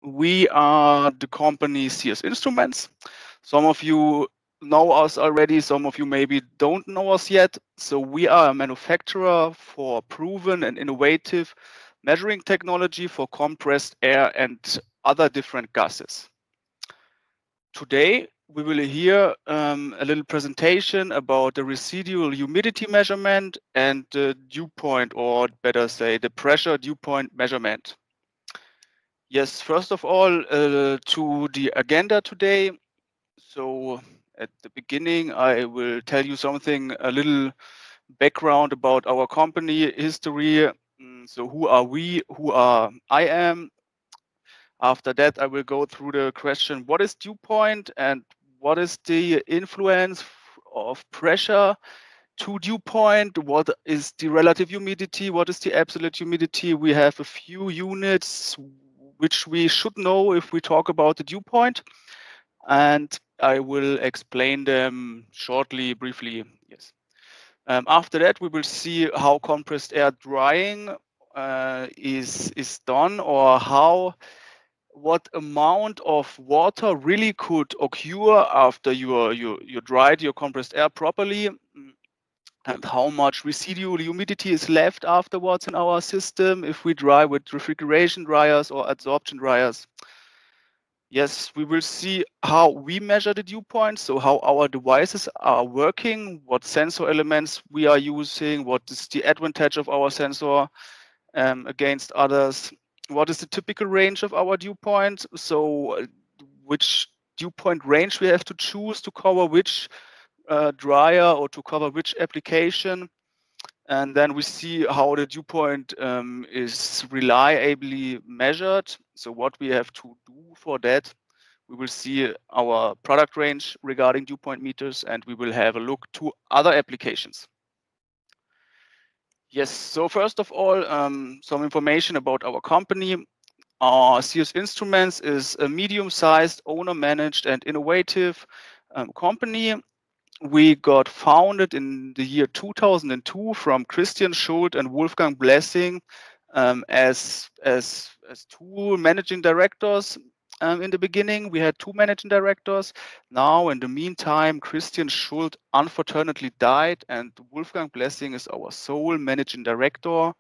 We are the company CS Instruments. Some of you know us already, some of you maybe don't know us yet. So we are a manufacturer for proven and innovative measuring technology for compressed air and other different gases. Today, we will hear a little presentation about the residual humidity measurement and the dew point, or better say, the pressure dew point measurement. Yes, first of all, to the agenda today. So at the beginning, I will tell you something, a little background about our company history. So who are we? I am? After that, I will go through the question, what is dew point and what is the influence of pressure to dew point? What is the relative humidity? What is the absolute humidity? We have a few units which we should know if we talk about the dew point. And I will explain them shortly, briefly. Yes. After that, we will see how compressed air drying is done, or what amount of water really could occur after you dried your compressed air properly, and how much residual humidity is left afterwards in our system if we dry with refrigeration dryers or adsorption dryers. Yes, we will see how we measure the dew point, so how our devices are working, what sensor elements we are using, what is the advantage of our sensor against others, what is the typical range of our dew point, so which dew point range we have to choose to cover which dryer or to cover which application. And then we see how the dew point is reliably measured. So what we have to do for that, we will see our product range regarding dew point meters, and we will have a look to other applications. Yes, so first of all, some information about our company. CS Instruments is a medium-sized, owner-managed and innovative company. We got founded in the year 2002 from Christian Schult and Wolfgang Blessing as two managing directors. In the beginning, we had two managing directors. Now, in the meantime, Christian Schult unfortunately died, and Wolfgang Blessing is our sole managing director.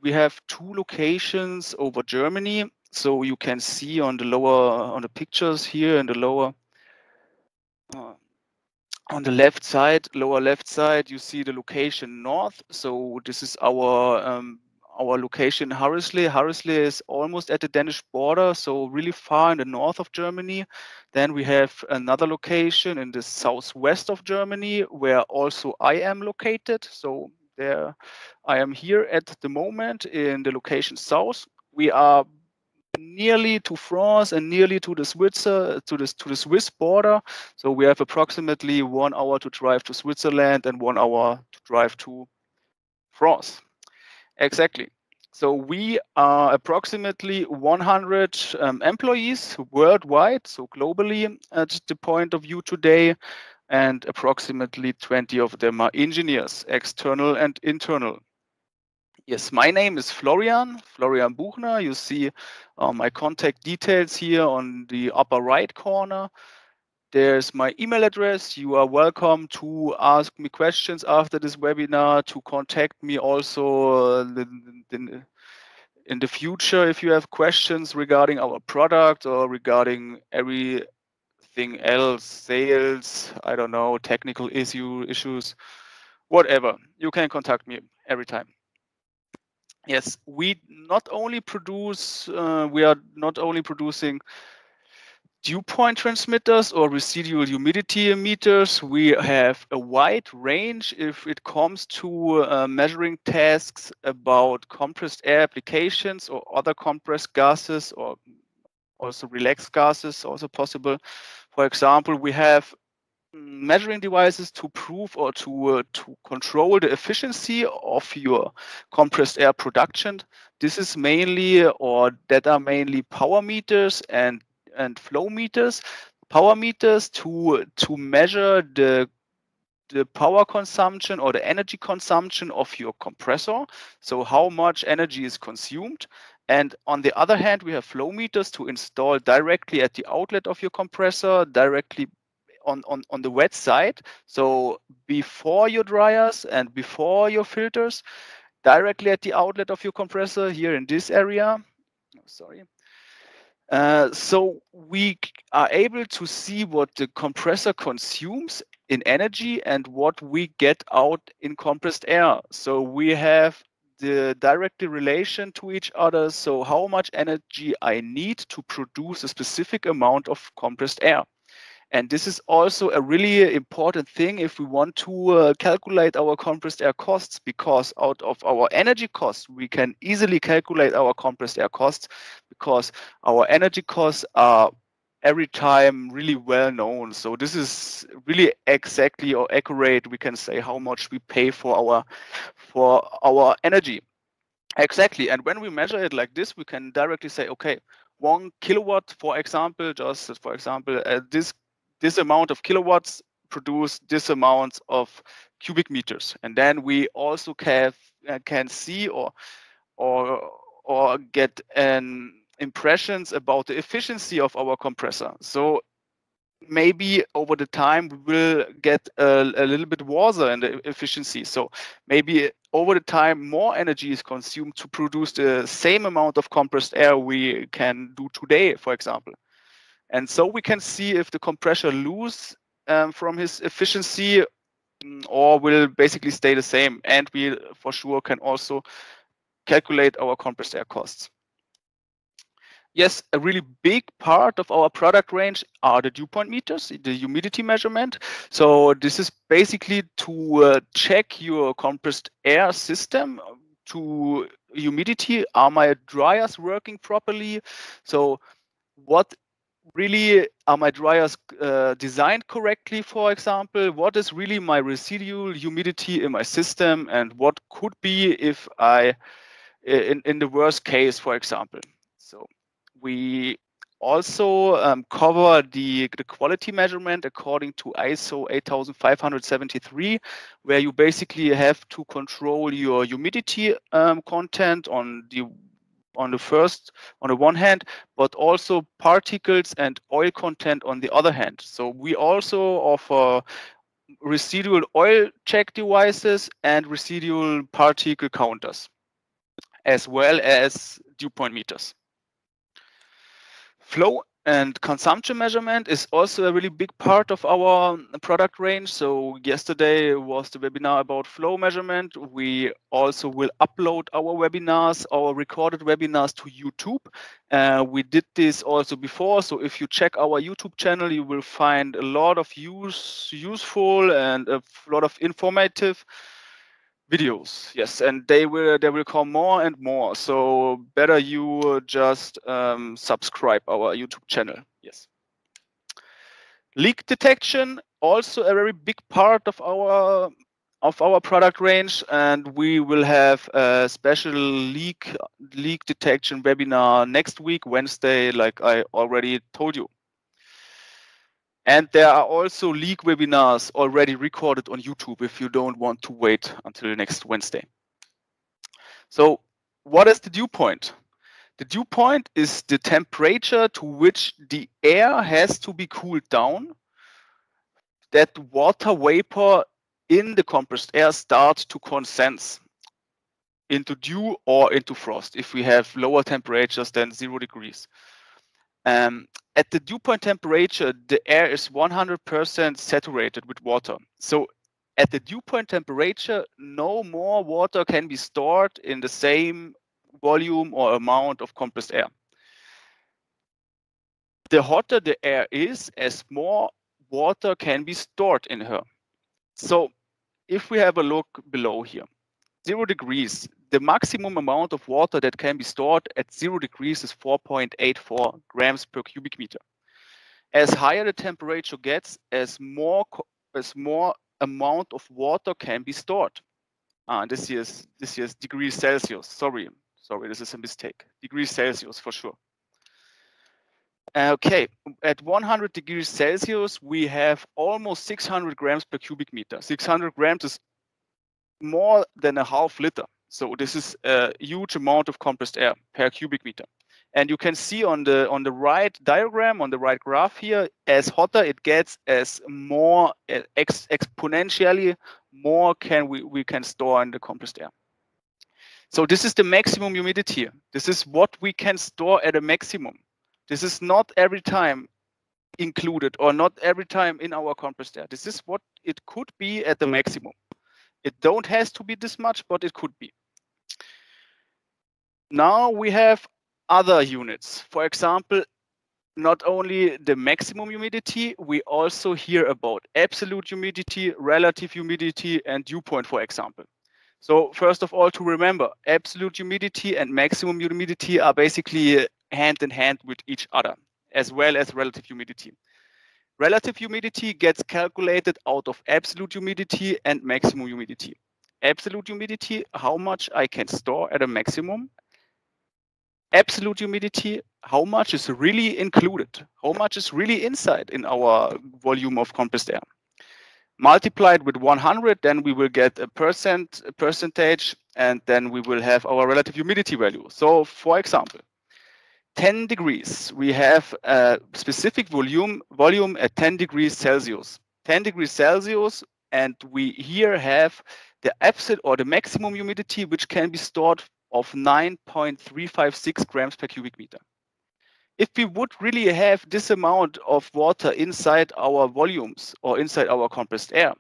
We have two locations over Germany. So you can see on the pictures here in the lower, on the left side, lower left side, you see the location north. So this is our location Harrisley. Harrisley is almost at the Danish border, so really far in the north of Germany. Then we have another location in the southwest of Germany, where also I am located. So there I am here at the moment in the location south. We are nearly to France and nearly to the Swiss border. So we have approximately 1 hour to drive to Switzerland and 1 hour to drive to France. Exactly. So we are approximately 100 employees worldwide, so globally at the point of view today, and approximately 20 of them are engineers, external and internal. Yes, my name is Florian Buchner. You see my contact details here on the upper right corner. There's my email address. You are welcome to ask me questions after this webinar, to contact me also in the future if you have questions regarding our product or regarding everything else, sales, I don't know, technical issues, whatever. You can contact me every time. Yes, we are not only producing dew point transmitters or residual humidity meters. We have a wide range if it comes to measuring tasks about compressed air applications or other compressed gases, or also relaxed gases, also possible. For example, we have measuring devices to prove or to control the efficiency of your compressed air production. This is mainly, or that are mainly power meters and flow meters. Power meters to measure the power consumption or the energy consumption of your compressor, so how much energy is consumed. And on the other hand, we have flow meters to install directly at the outlet of your compressor, directly on the wet side. So before your dryers and before your filters, directly at the outlet of your compressor here in this area. Sorry. So we are able to see what the compressor consumes in energy and what we get out in compressed air. So we have the direct relation to each other. So how much energy I need to produce a specific amount of compressed air. And this is also a really important thing if we want to calculate our compressed air costs, because out of our energy costs, we can easily calculate our compressed air costs, because our energy costs are every time really well known. So this is really exactly or accurate. We can say how much we pay for our energy. Exactly. And when we measure it like this, we can directly say, okay, 1 kilowatt, for example, just for example, this amount of kilowatts produce this amount of cubic meters. And then we also can see or get an impressions about the efficiency of our compressor. So maybe over the time we will get a little bit worse in the efficiency. So maybe over the time more energy is consumed to produce the same amount of compressed air we can do today, for example. And so we can see if the compressor lose from his efficiency or will basically stay the same. And we for sure can also calculate our compressed air costs. Yes, a really big part of our product range are the dew point meters, the humidity measurement. So this is basically to check your compressed air system to humidity. Are my dryers working properly? So what really are my dryers designed correctly, for example? What is really my residual humidity in my system, and what could be if I in the worst case, for example? So we also cover the quality measurement according to ISO 8573, where you basically have to control your humidity content on the one hand, but also particles and oil content on the other hand. So we also offer residual oil check devices and residual particle counters, as well as dew point meters. Flow and consumption measurement is also a really big part of our product range. So yesterday was the webinar about flow measurement. We also will upload our webinars, our recorded webinars to YouTube. We did this also before. So if you check our YouTube channel, you will find a lot of useful and a lot of informative videos. Yes, and they will come more and more. So better you just subscribe our YouTube channel. Yes. Leak detection, also a very big part of our product range, and we will have a special leak detection webinar next week, Wednesday, like I already told you. And there are also leak webinars already recorded on YouTube if you don't want to wait until next Wednesday. So what is the dew point? The dew point is the temperature to which the air has to be cooled down, that water vapor in the compressed air starts to condense into dew or into frost if we have lower temperatures than 0 degrees. At the dew point temperature, the air is 100% saturated with water. So at the dew point temperature, no more water can be stored in the same volume or amount of compressed air. The hotter the air is, as more water can be stored in her. So if we have a look below here, 0 degrees, the maximum amount of water that can be stored at 0 degrees is 4.84 grams per cubic meter. As higher the temperature gets, as more amount of water can be stored. This here is degrees Celsius. Sorry, this is a mistake. Degrees Celsius for sure. Okay, at 100 degrees Celsius, we have almost 600 grams per cubic meter. 600 grams is more than a half liter. So this is a huge amount of compressed air per cubic meter. And you can see on the right diagram, on the right graph here, as hotter it gets, as more exponentially more we can store in the compressed air. So this is the maximum humidity. This is what we can store at a maximum. This is not every time included or not every time in our compressed air. This is what it could be at the maximum. It don't has to be this much, but it could be. Now we have other units. For example, not only the maximum humidity, we also hear about absolute humidity, relative humidity, and dew point, for example. So first of all, to remember, absolute humidity and maximum humidity are basically hand in hand with each other, as well as relative humidity. Relative humidity gets calculated out of absolute humidity and maximum humidity. Absolute humidity, how much I can store at a maximum. Absolute humidity, how much is really included, how much is really inside in our volume of compressed air. Multiplied with 100, then we will get a percentage, and then we will have our relative humidity value. So for example, 10 degrees, we have a specific volume at 10 degrees Celsius. 10 degrees Celsius, and we here have the absolute or the maximum humidity, which can be stored of 9.356 grams per cubic meter. If we would really have this amount of water inside our volumes or inside our compressed air,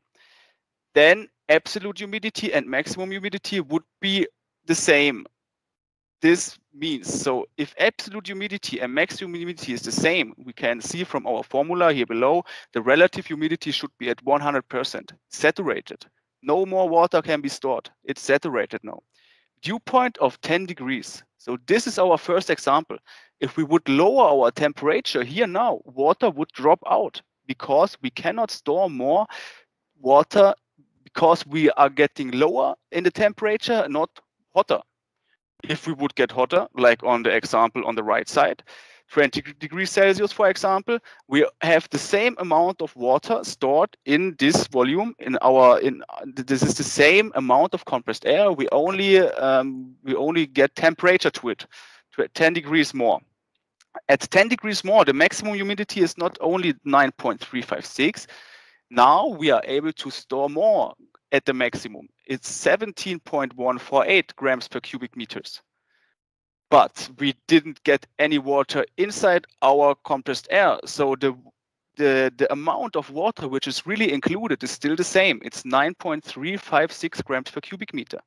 then absolute humidity and maximum humidity would be the same. This means, so if absolute humidity and maximum humidity is the same, we can see from our formula here below, the relative humidity should be at 100%, saturated. No more water can be stored. It's saturated now. Dew point of 10 degrees. So this is our first example. If we would lower our temperature here now, water would drop out because we cannot store more water because we are getting lower in the temperature, not hotter. If we would get hotter, like on the example on the right side, 20 degrees Celsius, for example, we have the same amount of water stored in this volume. This is the same amount of compressed air. We only get temperature to 10 degrees more. At 10 degrees more, the maximum humidity is not only 9.356. Now we are able to store more at the maximum. It's 17.148 grams per cubic meters. But we didn't get any water inside our compressed air. So the amount of water which is really included is still the same. It's 9.356 grams per cubic meter.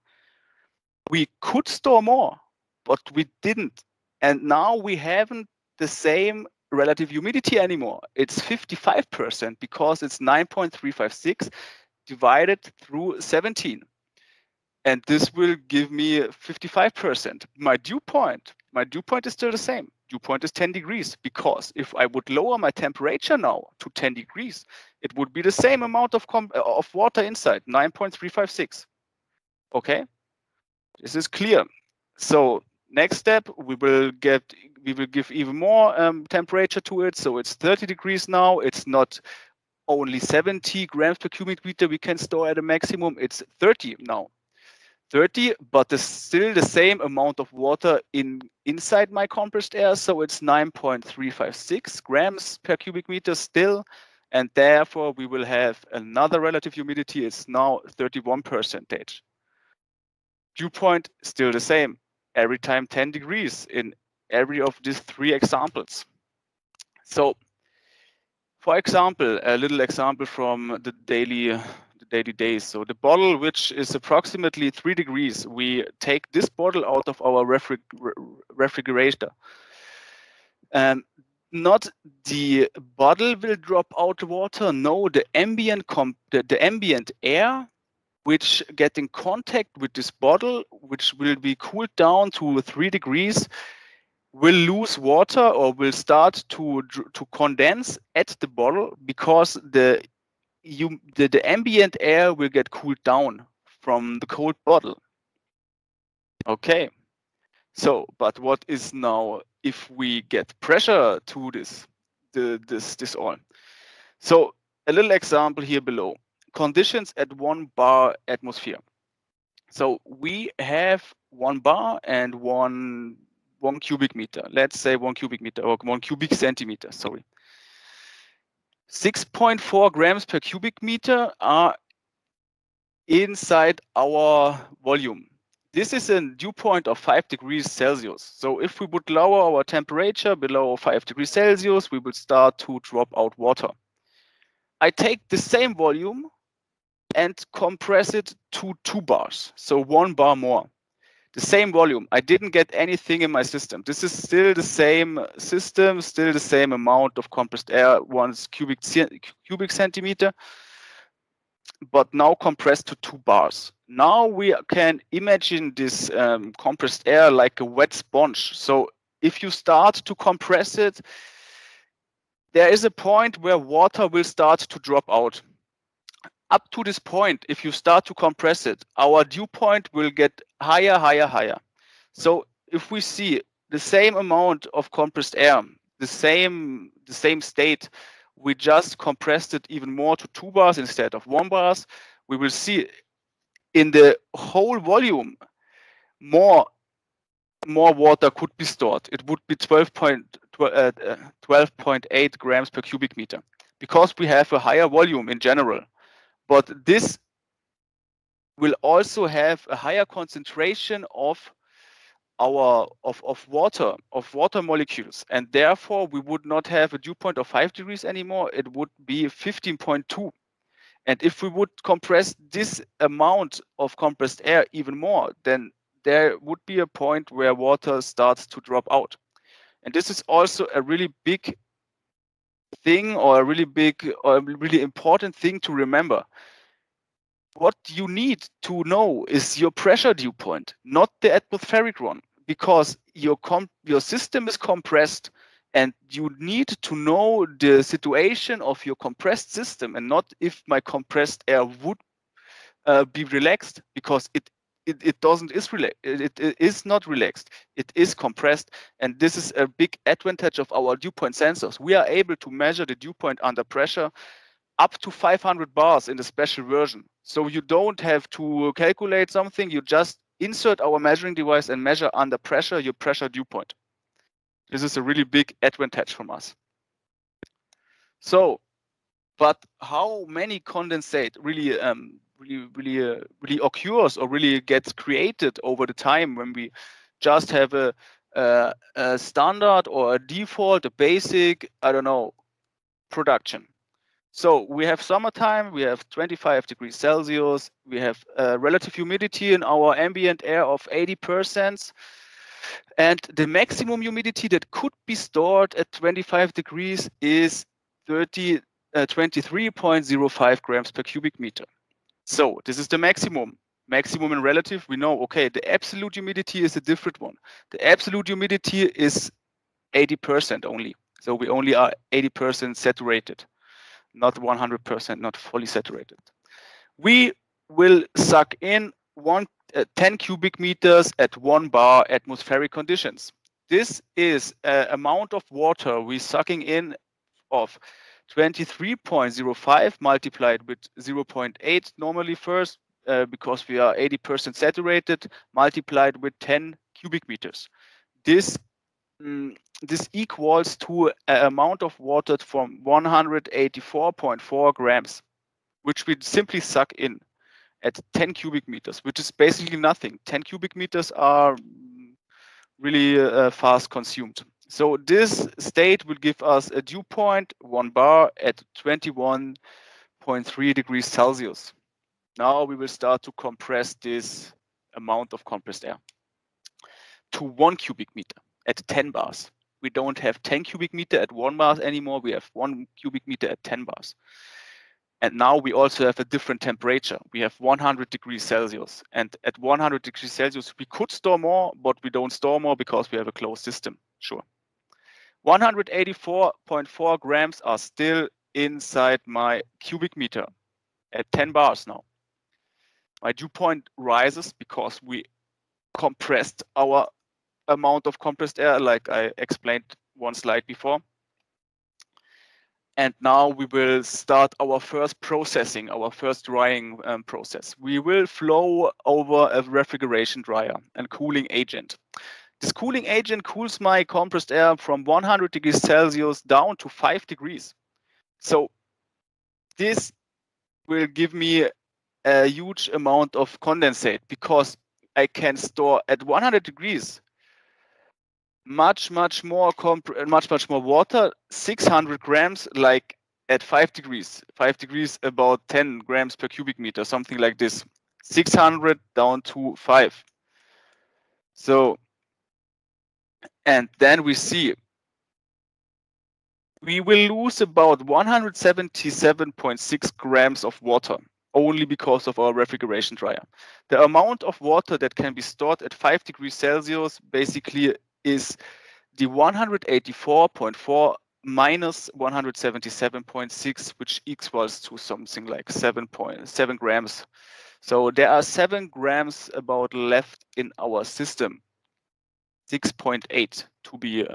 We could store more, but we didn't. And now we haven't the same relative humidity anymore. It's 55% because it's 9.356 divided through 17. And this will give me 55%. My dew point is still the same. Dew point is 10 degrees because if I would lower my temperature now to 10 degrees, it would be the same amount of water inside, 9.356. Okay, this is clear. So next step, we will give even more temperature to it. So it's 30 degrees now. It's not only 70 grams per cubic meter we can store at a maximum. It's 30 now. 30, but there's still the same amount of water inside my compressed air. So it's 9.356 grams per cubic meter still. And therefore, we will have another relative humidity. It's now 31%. Dew point still the same. Every time 10 degrees in every of these three examples. So, for example, a little example from the daily days. So the bottle, which is approximately 3 degrees, we take this bottle out of our refrigerator. Not the bottle will drop out water. No, the ambient air, which get in contact with this bottle, which will be cooled down to 3 degrees, will lose water or will start to condense at the bottle because the ambient air will get cooled down from the cold bottle. Okay, so but what is now if we get pressure to this oil? So a little example here below. Conditions at 1 bar atmosphere. So we have 1 bar and one cubic meter. Let's say 1 cubic meter or 1 cubic centimeter, sorry. 6.4 grams per cubic meter are inside our volume. This is a dew point of 5 degrees Celsius. So if we would lower our temperature below 5 degrees Celsius, we would start to drop out water. I take the same volume and compress it to 2 bars, so 1 bar more. The same volume. I didn't get anything in my system. This is still the same system, still the same amount of compressed air, 1 cubic centimeter, but now compressed to 2 bars. Now we can imagine this compressed air like a wet sponge. So if you start to compress it, there is a point where water will start to drop out. Up to this point, if you start to compress it, our dew point will get higher, higher, higher. So if we see the same amount of compressed air, the same state, we just compressed it even more to 2 bars instead of 1 bars, we will see in the whole volume more water could be stored. It would be 12.8 grams per cubic meter because we have a higher volume in general. But this will also have a higher concentration of water molecules, and therefore we would not have a dew point of 5 degrees anymore. It would be 15.2. And if we would compress this amount of compressed air even more, then there would be a point where water starts to drop out. And this is also a really big thing, or a really important thing to remember. What you need to know is your pressure dew point, not the atmospheric one, because your system is compressed, and you need to know the situation of your compressed system, and not if my compressed air would be relaxed, because it is not relaxed. It is compressed, and this is a big advantage of our dew point sensors. We are able to measure the dew point under pressure up to 500 bars in the special version. So you don't have to calculate something. You just insert our measuring device and measure under pressure your pressure dew point. This is a really big advantage from us. So, but how many condensate really occurs or really gets created over the time when we just have a standard or a default, a basic, I don't know, production? So we have summertime, we have 25 degrees Celsius, we have relative humidity in our ambient air of 80%, and the maximum humidity that could be stored at 25 degrees is 23.05 grams per cubic meter. So this is the maximum. Maximum and relative, we know, okay, the absolute humidity is a different one. The absolute humidity is 80% only. So we only are 80% saturated, not 100%, not fully saturated. We will suck in 10 cubic meters at 1 bar atmospheric conditions. This is an amount of water we're sucking in of 23.05 multiplied with 0.8 normally first, because we are 80% saturated, multiplied with 10 cubic meters. This equals to an amount of water from 184.4 grams, which we simply suck in at 10 cubic meters, which is basically nothing. 10 cubic meters are really fast consumed. So this state will give us a dew point, 1 bar, at 21.3 degrees Celsius. Now we will start to compress this amount of compressed air to 1 cubic meter at 10 bars. We don't have 10 cubic meter at 1 bar anymore. We have 1 cubic meter at 10 bars. And now we also have a different temperature. We have 100 degrees Celsius. And at 100 degrees Celsius, we could store more, but we don't store more because we have a closed system. Sure. 184.4 grams are still inside my cubic meter at 10 bars now. My dew point rises because we compressed our amount of compressed air, like I explained one slide before. And now we will start our first processing, our first drying process. We will flow over a refrigeration dryer and cooling agent. This cooling agent cools my compressed air from 100 degrees Celsius down to 5 degrees. So this will give me a huge amount of condensate because I can store at 100 degrees much more water, 600 grams, like at 5 degrees. 5 degrees, about 10 grams per cubic meter, something like this. 600 down to 5. So, and then we see we will lose about 177.6 grams of water only because of our refrigeration dryer. The amount of water that can be stored at 5 degrees Celsius basically is the 184.4 minus 177.6, which equals to something like 7.7 grams. So there are 7 grams about left in our system. 6.8 to be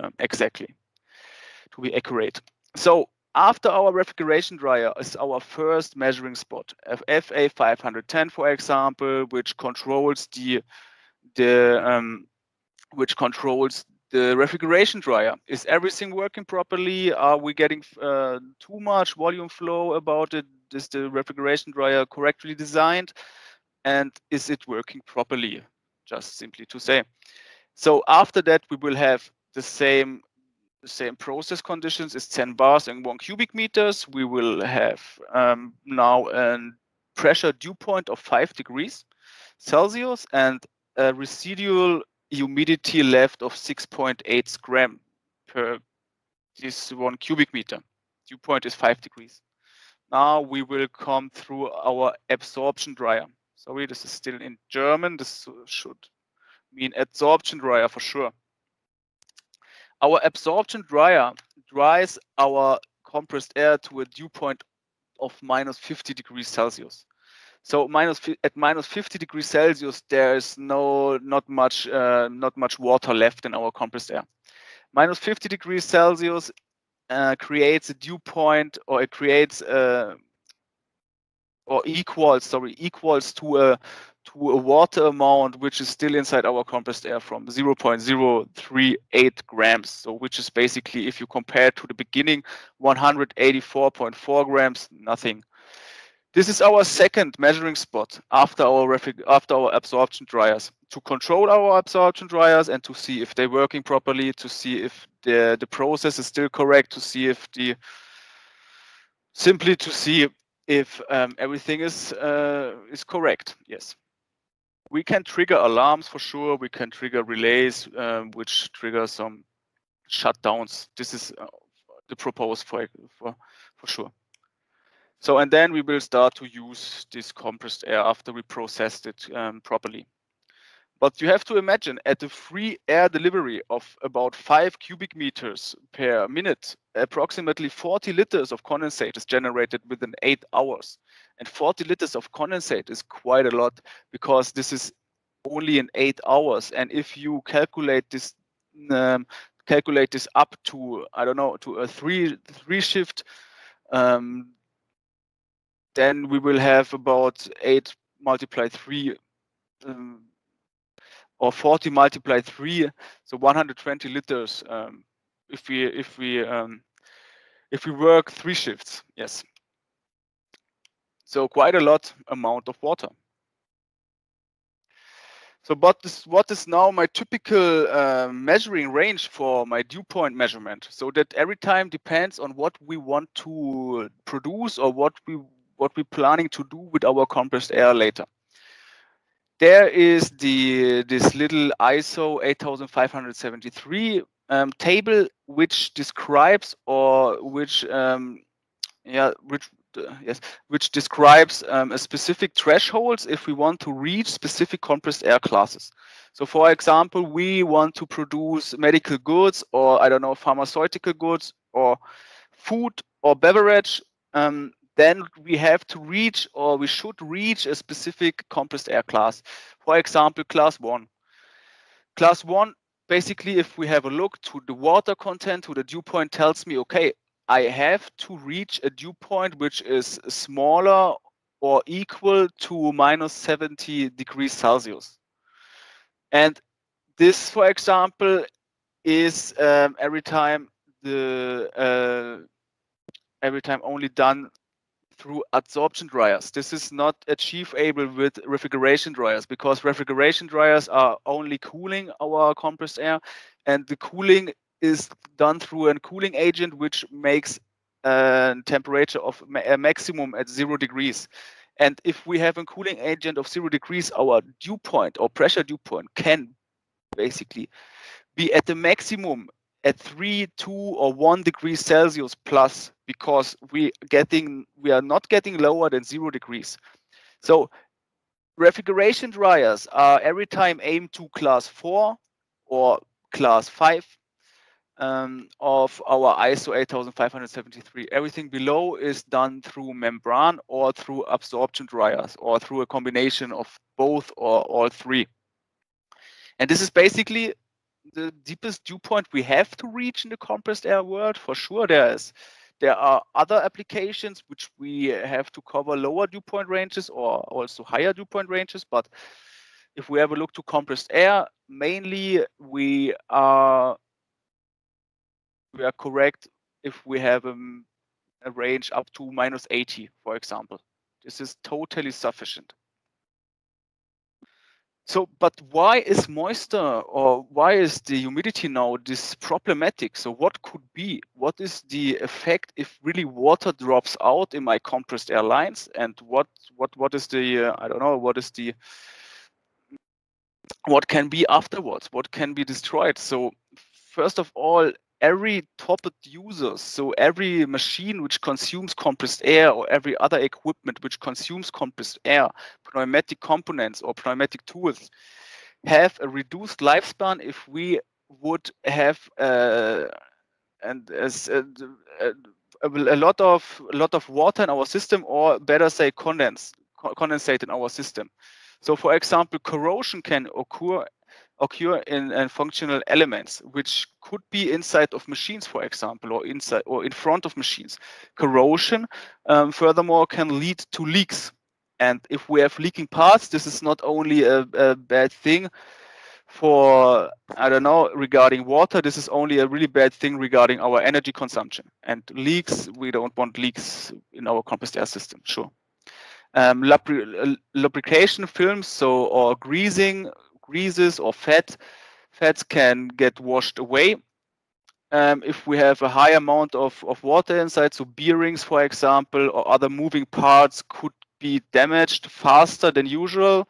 accurate. So after our refrigeration dryer is our first measuring spot, FA 510, for example, which controls the refrigeration dryer. Is everything working properly? Are we getting too much volume flow about it? Is the refrigeration dryer correctly designed? And is it working properly? Just simply to say. So after that, we will have the same process conditions. It's 10 bars and 1 cubic meters. We will have now a pressure dew point of 5 degrees Celsius and a residual humidity left of 6.8 gram per this 1 cubic meter. Dew point is 5 degrees. Now we will come through our absorption dryer. Sorry, this is still in German. This should mean absorption dryer for sure. Our absorption dryer dries our compressed air to a dew point of minus 50 degrees Celsius. So at minus 50 degrees Celsius, there is not much water left in our compressed air. Minus 50 degrees Celsius creates a dew point, or it creates equals to a water amount which is still inside our compressed air from 0.038 grams. So which is basically, if you compare to the beginning, 184.4 grams, nothing. This is our second measuring spot after our absorption dryers, to control our absorption dryers and to see if they're working properly, to see if the process is still correct, to see if everything is correct. Yes, we can trigger alarms for sure. We can trigger relays, which trigger some shutdowns. This is the proposed for sure. So, and then we will start to use this compressed air after we processed it properly. But you have to imagine, at the free air delivery of about 5 cubic meters per minute, approximately 40 liters of condensate is generated within 8 hours. And 40 liters of condensate is quite a lot, because this is only in 8 hours. And if you calculate this up to, I don't know, to a three shift, then we will have about 8 multiplied 3, or 40 multiplied 3, so 120 liters if we work 3 shifts. Yes, so quite a lot amount of water. So what is now my typical measuring range for my dew point measurement? So that every time depends on what we want to produce, or what we're planning to do with our compressed air later. There is this little ISO 8573 table, which describes, or which describes a specific thresholds if we want to reach specific compressed air classes. So, for example, we want to produce medical goods, or I don't know, pharmaceutical goods, or food or beverage. Then we have to reach, or we should reach, a specific compressed air class. For example, class 1. Class 1, basically, if we have a look to the water content, to the dew point, tells me, okay, I have to reach a dew point which is smaller or equal to minus 70 degrees Celsius. And this, for example, is every time only done through adsorption dryers. This is not achievable with refrigeration dryers, because refrigeration dryers are only cooling our compressed air, and the cooling is done through a cooling agent which makes a temperature of a maximum at 0 degrees. And if we have a cooling agent of 0 degrees, our dew point or pressure dew point can basically be at the maximum at 3, 2, or 1 degree Celsius plus, because we are not getting lower than 0 degrees. So refrigeration dryers are every time aimed to class 4 or class 5 of our ISO 8573. Everything below is done through membrane or through absorption dryers or through a combination of both or all three. And this is basically the deepest dew point we have to reach in the compressed air world. For sure, there are other applications which we have to cover lower dew point ranges or also higher dew point ranges. But if we have a look to compressed air, mainly we are correct if we have a range up to minus 80, for example. This is totally sufficient. So, but why is moisture or why is the humidity now this problematic? So what could be? What is the effect if really water drops out in my compressed air lines? And what is the, I don't know, what can be afterwards? What can be destroyed? So first of all, every top user, so every machine which consumes compressed air or every other equipment which consumes compressed air, pneumatic components or pneumatic tools, have a reduced lifespan if we would have a lot of water in our system, or better say condensate in our system. So for example, corrosion can occur in functional elements, which could be inside of machines, for example, or inside or in front of machines. Corrosion, furthermore, can lead to leaks. And if we have leaking parts, this is not only a bad thing for, I don't know, regarding water, this is only a really bad thing regarding our energy consumption. And leaks, we don't want leaks in our compressed air system, sure. Lubrication films, or greases or fats can get washed away if we have a high amount of water inside. So bearings, for example, or other moving parts could be damaged faster than usual,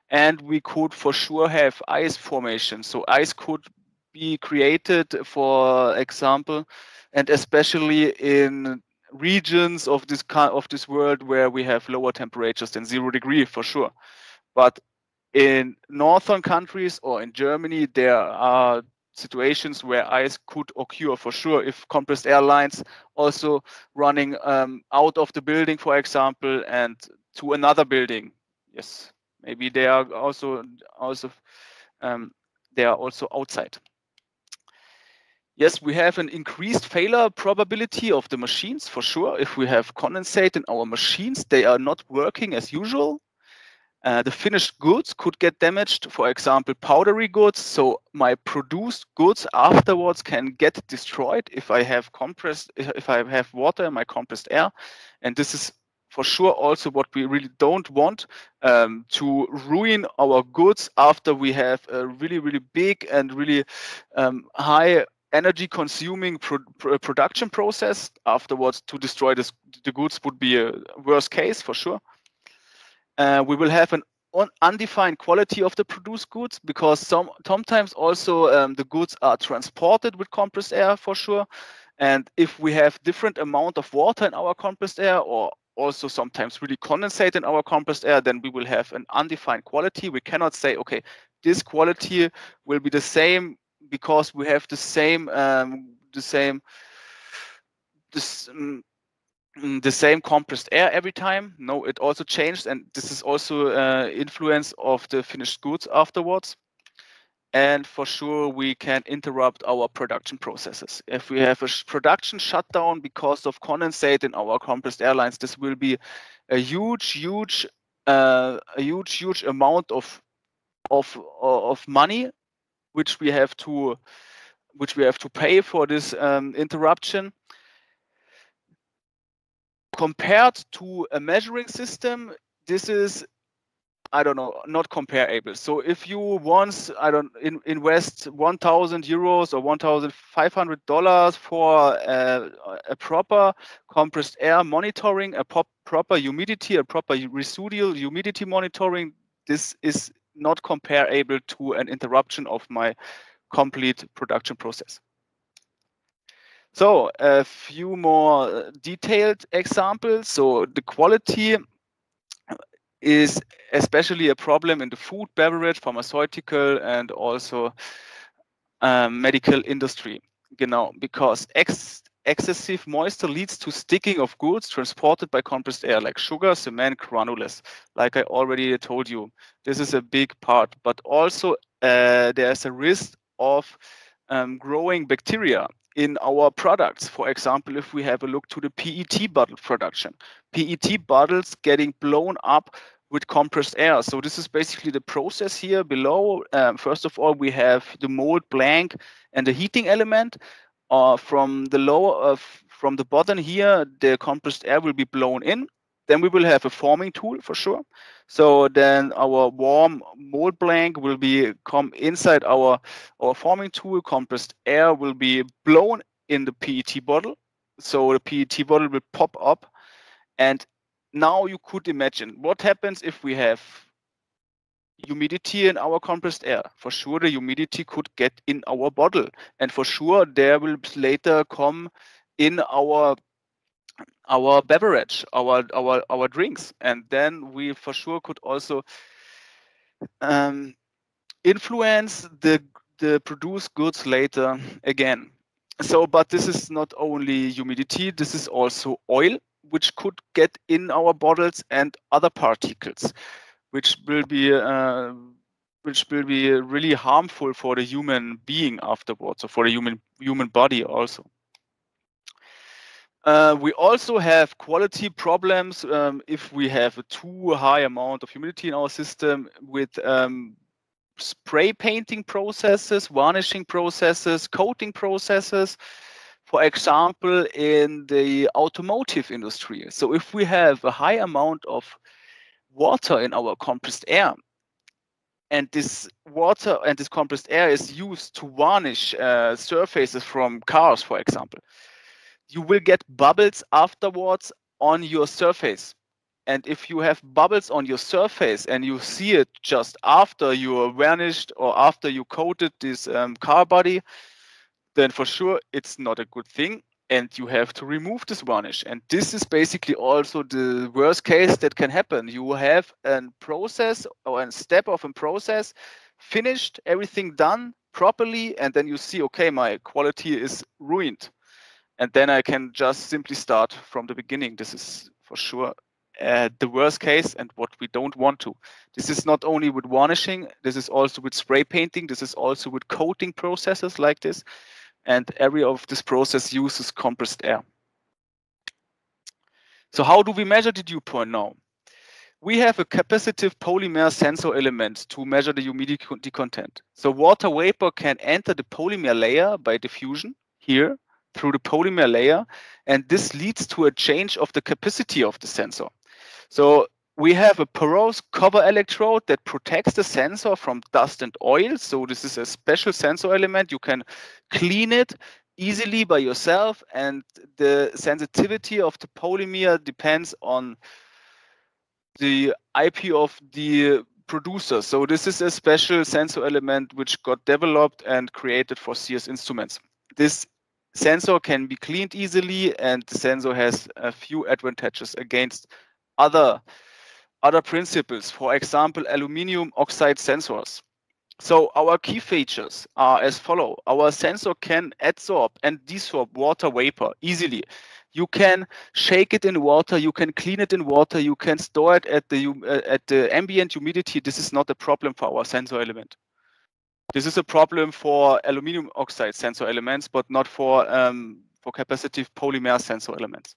and we could for sure have ice formation. So ice could be created, for example, and especially in regions of this world where we have lower temperatures than 0 degree, for sure. But in northern countries or in Germany, there are situations where ice could occur for sure if compressed air lines also running out of the building, for example, and to another building. Yes, maybe they are also outside. Yes, we have an increased failure probability of the machines for sure. If we have condensate in our machines, they are not working as usual. The finished goods could get damaged, for example, powdery goods. So my produced goods afterwards can get destroyed if I have water in my compressed air. And this is for sure also what we really don't want, to ruin our goods after we have a really, really big and really high energy consuming production process. Afterwards, to destroy the goods would be a worst case for sure. We will have an undefined quality of the produced goods, because sometimes also the goods are transported with compressed air for sure. And if we have different amount of water in our compressed air, or also sometimes really condensate in our compressed air, then we will have an undefined quality. We cannot say, okay, this quality will be the same because we have the same compressed air every time. No, it also changed, and this is also influence of the finished goods afterwards. and for sure we can interrupt our production processes. If we have a production shutdown because of condensate in our compressed air lines, this will be a huge amount of money which we have to pay for this interruption. Compared to a measuring system, this is, I don't know, not comparable. So if you once, invest 1,000 euros or $1,500 for a proper compressed air monitoring, a proper humidity, a proper residual humidity monitoring, this is not comparable to an interruption of my complete production process. So a few more detailed examples. So the quality is especially a problem in the food, beverage, pharmaceutical, and also medical industry. Genau, because excessive moisture leads to sticking of goods transported by compressed air, like sugar, cement, granules. Like I already told you, this is a big part. But also there's a risk of growing bacteria in our products. For example, if we have a look to the PET bottle production, PET bottles getting blown up with compressed air. So this is basically the process here below. First of all, we have the mold blank and the heating element. From the bottom here, the compressed air will be blown in. Then we will have a forming tool for sure. So then our warm mold blank will come inside our forming tool. Compressed air will be blown in the PET bottle. So the PET bottle will pop up, and now you could imagine what happens if we have humidity in our compressed air. For sure, the humidity could get in our bottle, and for sure, there will later come in our beverage, our drinks, and then we for sure could also influence the produced goods later again. So, but this is not only humidity, this is also oil, which could get in our bottles, and other particles, which will be really harmful for the human being afterwards, or for the human body also. We also have quality problems if we have a too high amount of humidity in our system, with spray painting processes, varnishing processes, coating processes, for example, in the automotive industry. So if we have a high amount of water in our compressed air, and this water and this compressed air is used to varnish surfaces from cars, for example, you will get bubbles afterwards on your surface. And if you have bubbles on your surface and you see it just after you varnished or after you coated this car body, then for sure it's not a good thing, and you have to remove this varnish. And this is basically also the worst case that can happen. You have a process or a step of a process finished, everything done properly, and then you see, okay, my quality is ruined. And then I can just simply start from the beginning. This is for sure the worst case, and what we don't want to. This is not only with varnishing, this is also with spray painting, this is also with coating processes like this, and every of this process uses compressed air. So how do we measure the dew point now? We have a capacitive polymer sensor element to measure the humidity content. So water vapor can enter the polymer layer by diffusion here through the polymer layer, and this leads to a change of the capacity of the sensor. So we have a porous cover electrode that protects the sensor from dust and oil. So this is a special sensor element. You can clean it easily by yourself, and the sensitivity of the polymer depends on the IP of the producer. So this is a special sensor element which got developed and created for CS Instruments. This sensor can be cleaned easily, and the sensor has a few advantages against other principles, for example, aluminum oxide sensors. So our key features are as follow. Our sensor can adsorb and desorb water vapor easily. You can shake it in water, you can clean it in water, you can store it at the ambient humidity. This is not a problem for our sensor element. This is a problem for aluminum oxide sensor elements, but not for capacitive polymer sensor elements.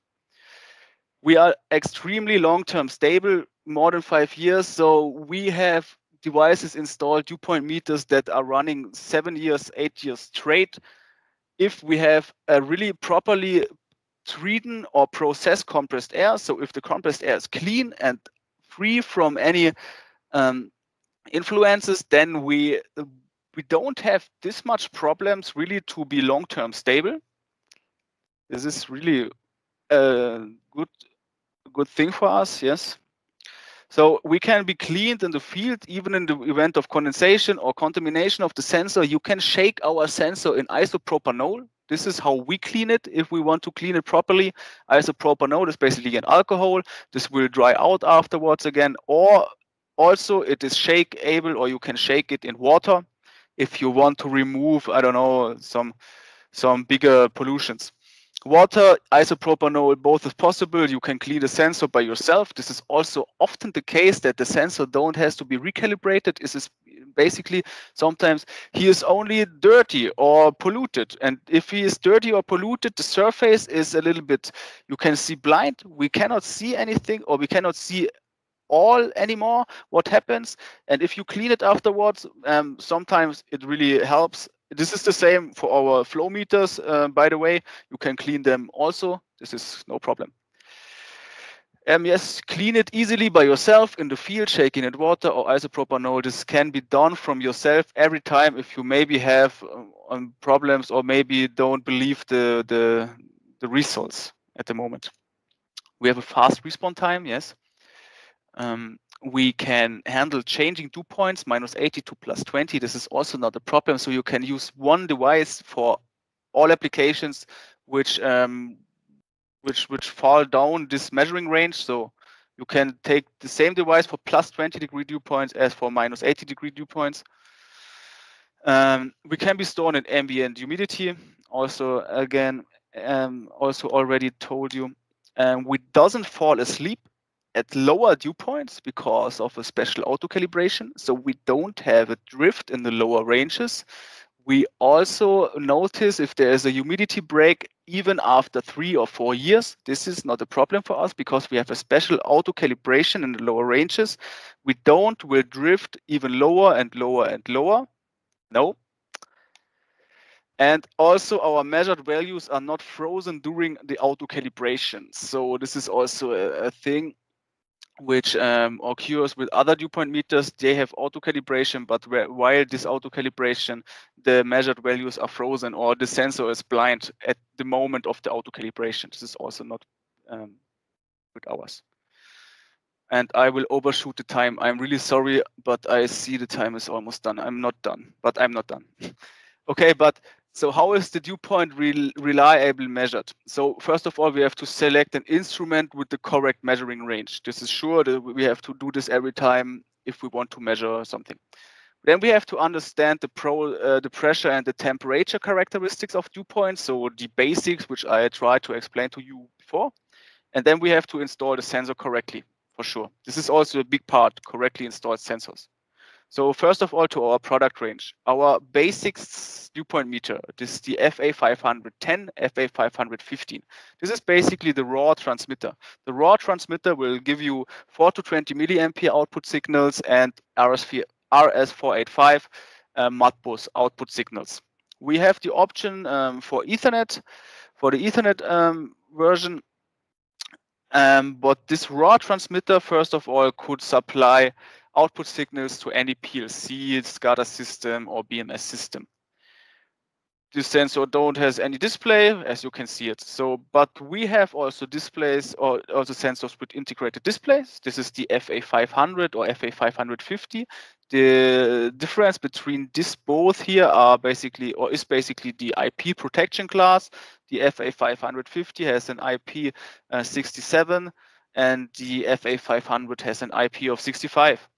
We are extremely long-term stable, more than 5 years. So we have devices installed, dew point meters that are running 7 years, 8 years straight. If we have a really properly treated or processed compressed air, so if the compressed air is clean and free from any influences, then we don't have this much problems really to be long-term stable. This is really a good thing for us, yes. So we can be cleaned in the field, even in the event of condensation or contamination of the sensor. You can shake our sensor in isopropanol. This is how we clean it if we want to clean it properly. Isopropanol is basically an alcohol. This will dry out afterwards again, or also it is shakeable, or you can shake it in water if you want to remove, I don't know, some bigger pollutions. Water, isopropanol, both is possible. You can clean the sensor by yourself. This is also often the case that the sensor don't has to be recalibrated. This is basically sometimes he is only dirty or polluted. And if he is dirty or polluted, the surface is a little bit, you can see blind. We cannot see anything, or we cannot see all anymore what happens. And if you clean it afterwards, sometimes it really helps. This is the same for our flow meters, by the way. You can clean them also. This is no problem. Yes, clean it easily by yourself in the field, shaking it water or isopropanol. This can be done from yourself every time if you maybe have problems or maybe don't believe the results at the moment. We have a fast response time, yes. We can handle changing dew points, -80 to +20. This is also not a problem. So you can use one device for all applications which fall down this measuring range. So you can take the same device for +20 degree dew points as for -80 degree dew points. We can be stored in ambient humidity. Also, again, also already told you, we doesn't fall asleep at lower dew points because of a special auto calibration. So we don't have a drift in the lower ranges. We also notice if there is a humidity break even after 3 or 4 years. This is not a problem for us because we have a special auto calibration in the lower ranges. Will drift even lower and lower and lower. No. And also our measured values are not frozen during the auto calibration. So this is also a thing which occurs with other dew point meters. They have auto calibration, but while this auto calibration, the measured values are frozen or the sensor is blind at the moment of the auto calibration. This is also not with ours. And I will overshoot the time. I'm really sorry, but I see the time is almost done. I'm not done, but I'm not done. Okay, but so how is the dew point reliably measured? So first of all, we have to select an instrument with the correct measuring range. This is sure that we have to do this every time if we want to measure something. Then we have to understand the pressure and the temperature characteristics of dew points, so the basics, which I tried to explain to you before. And then we have to install the sensor correctly, for sure. This is also a big part, correctly installed sensors. So first of all, to our product range, our basics dew point meter, this is the FA510, FA515. This is basically the raw transmitter. The raw transmitter will give you 4 to 20 milliampere output signals and RS485 Modbus output signals. We have the option for Ethernet, for the Ethernet version, but this raw transmitter, first of all, could supply output signals to any PLC, SCADA system, or BMS system. This sensor don't has any display, as you can see it. So, but we have also displays or also sensors with integrated displays. This is the FA500 or FA550. The difference between this both here is basically the IP protection class. The FA550 has an IP 67, and the FA500 has an IP of 65.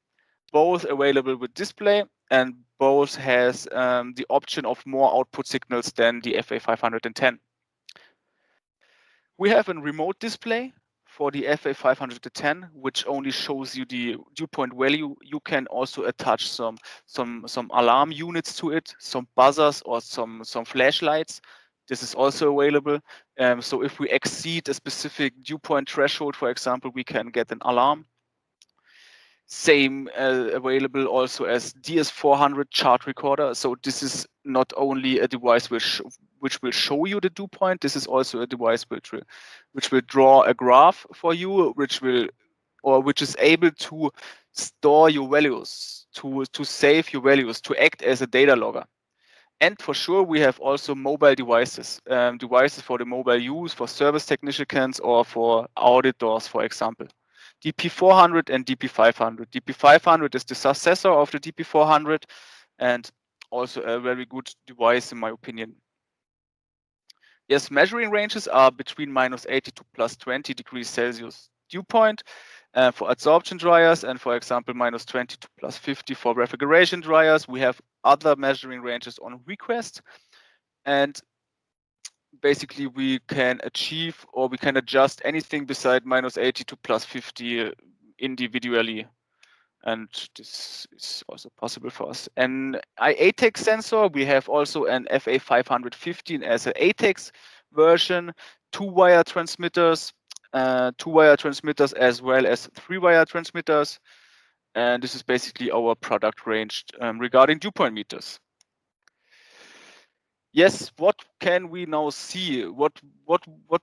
Both available with display, and both has the option of more output signals than the FA510. We have a remote display for the FA510, which only shows you the dew point value, you can also attach some alarm units to it, some buzzers or some flashlights. This is also available. So if we exceed a specific dew point threshold, for example, we can get an alarm. Same available also as DS400 chart recorder. So this is not only a device which will show you the dew point. This is also a device which will draw a graph for you, which is able to store your values, to save your values, to act as a data logger. And for sure, we have also mobile devices, devices for the mobile use, for service technicians or for auditors, for example. DP400 and DP500. DP500 is the successor of the DP400 and also a very good device in my opinion. Yes, measuring ranges are between -80 to +20 degrees Celsius dew point for absorption dryers, and for example, -20 to +50 for refrigeration dryers. We have other measuring ranges on request, and basically we can achieve or we can adjust anything beside -80 to +50 individually, and this is also possible for us. An ATEX sensor, we have also an FA515 as an ATEX version, two-wire transmitters as well as three-wire transmitters, and this is basically our product range regarding dew point meters. Yes, what can we now see? What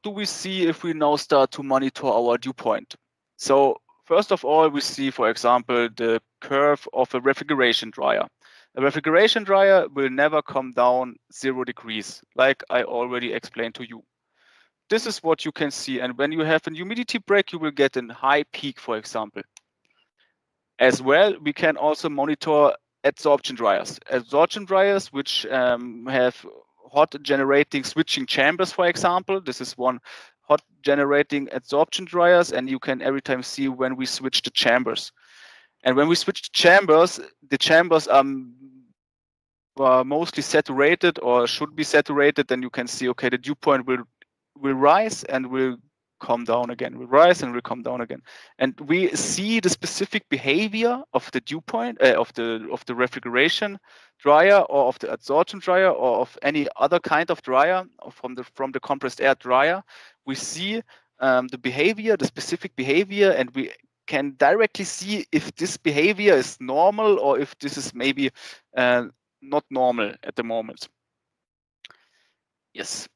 do we see if we now start to monitor our dew point? So first of all, we see, for example, the curve of a refrigeration dryer. A refrigeration dryer will never come down 0 degrees, like I already explained to you. This is what you can see. And when you have a humidity break, you will get a high peak, for example. As well, we can also monitor absorption dryers. Absorption dryers, which have hot generating switching chambers, for example. This is one hot generating absorption dryers, and you can every time see when we switch the chambers. And when we switch the chambers are mostly saturated or should be saturated, then you can see, okay, the dew point will rise and will come down again, will rise and will come down again. And we see the specific behavior of the dew point of the refrigeration dryer or of the absorption dryer or of any other kind of dryer from the compressed air dryer. We see the behavior, the specific behavior, and we can directly see if this behavior is normal or if this is maybe not normal at the moment. Yes.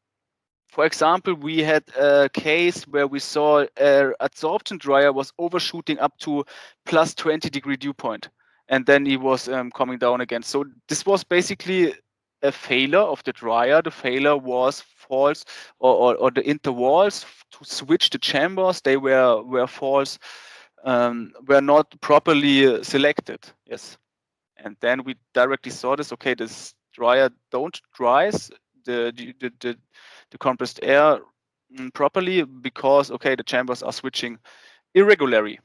For example, we had a case where we saw an absorption dryer was overshooting up to +20 degree dew point, and then he was coming down again. So this was basically a failure of the dryer. The failure was false, or the intervals to switch the chambers, they were false, were not properly selected. Yes, and then we directly saw this. Okay, this dryer don't dries the compressed air properly because, okay, the chambers are switching irregularly.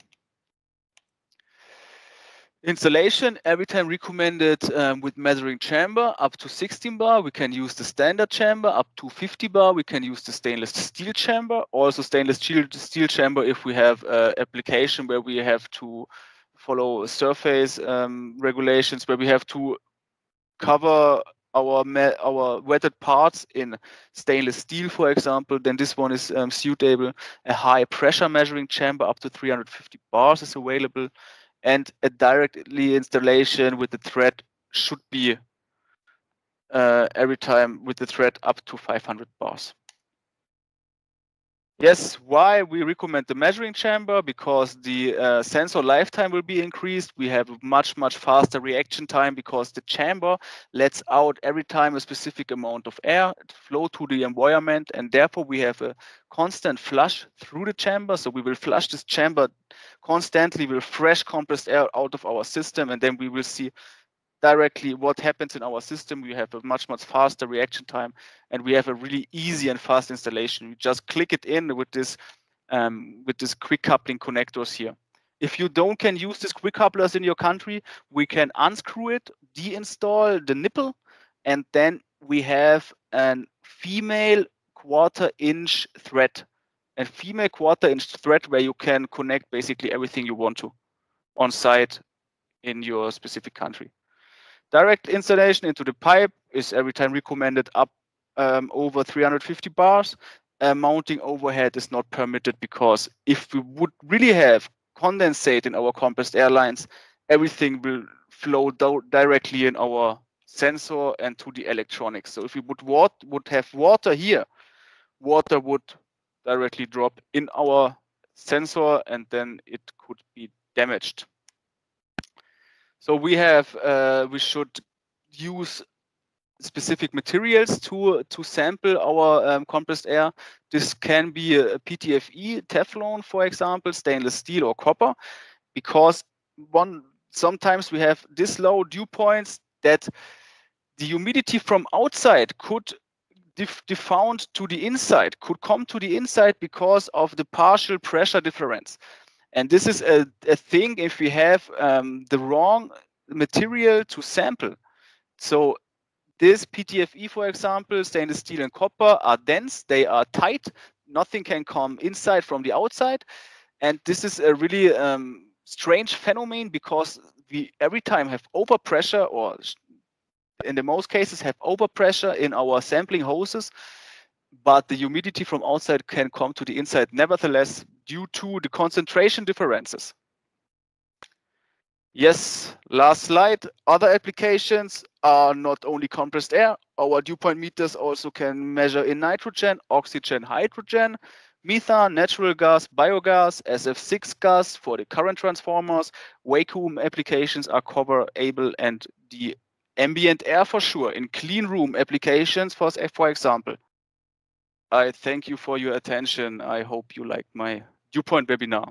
Installation, every time recommended with measuring chamber up to 16 bar. We can use the standard chamber up to 50 bar. We can use the stainless steel chamber, also stainless steel chamber if we have application where we have to follow surface regulations, where we have to cover our wetted parts in stainless steel, for example, then this one is suitable. A high pressure measuring chamber up to 350 bars is available, and a directly installation with the thread should be every time with the thread up to 500 bars. Yes, why we recommend the measuring chamber? Because the sensor lifetime will be increased. We have a much faster reaction time because the chamber lets out every time a specific amount of air flow to the environment, and therefore we have a constant flush through the chamber. So we will flush this chamber constantly with fresh compressed air out of our system, and then we will see directly what happens in our system. We have a much faster reaction time, and we have a really easy and fast installation. You just click it in with this quick coupling connectors here. If you can use these quick couplers in your country, we can unscrew it, deinstall the nipple, and then we have a female 1/4 inch thread and female quarter-inch thread where you can connect basically everything you want to on site in your specific country. Direct installation into the pipe is every time recommended up over 350 bars. Mounting overhead is not permitted because if we would really have condensate in our compressed air lines, everything will flow directly in our sensor and to the electronics. So if we would have water here, water would directly drop in our sensor and then it could be damaged. So we should use specific materials to sample our compressed air. This can be a PTFE, Teflon, for example, stainless steel or copper, because sometimes we have this low dew points that the humidity from outside could diffound to the inside, could come to the inside because of the partial pressure difference. And this is a thing if we have the wrong material to sample. So this PTFE, for example, stainless steel and copper are dense, they are tight, nothing can come inside from the outside. And this is a really strange phenomenon because we every time have overpressure, or in the most cases have overpressure in our sampling hoses, but the humidity from outside can come to the inside nevertheless due to the concentration differences. Yes, last slide. Other applications are not only compressed air. Our dew point meters also can measure in nitrogen, oxygen, hydrogen, methane, natural gas, biogas, SF6 gas for the current transformers. Vacuum applications are coverable, and the ambient air for sure in clean room applications, for example. I thank you for your attention. I hope you liked my dew point webinar.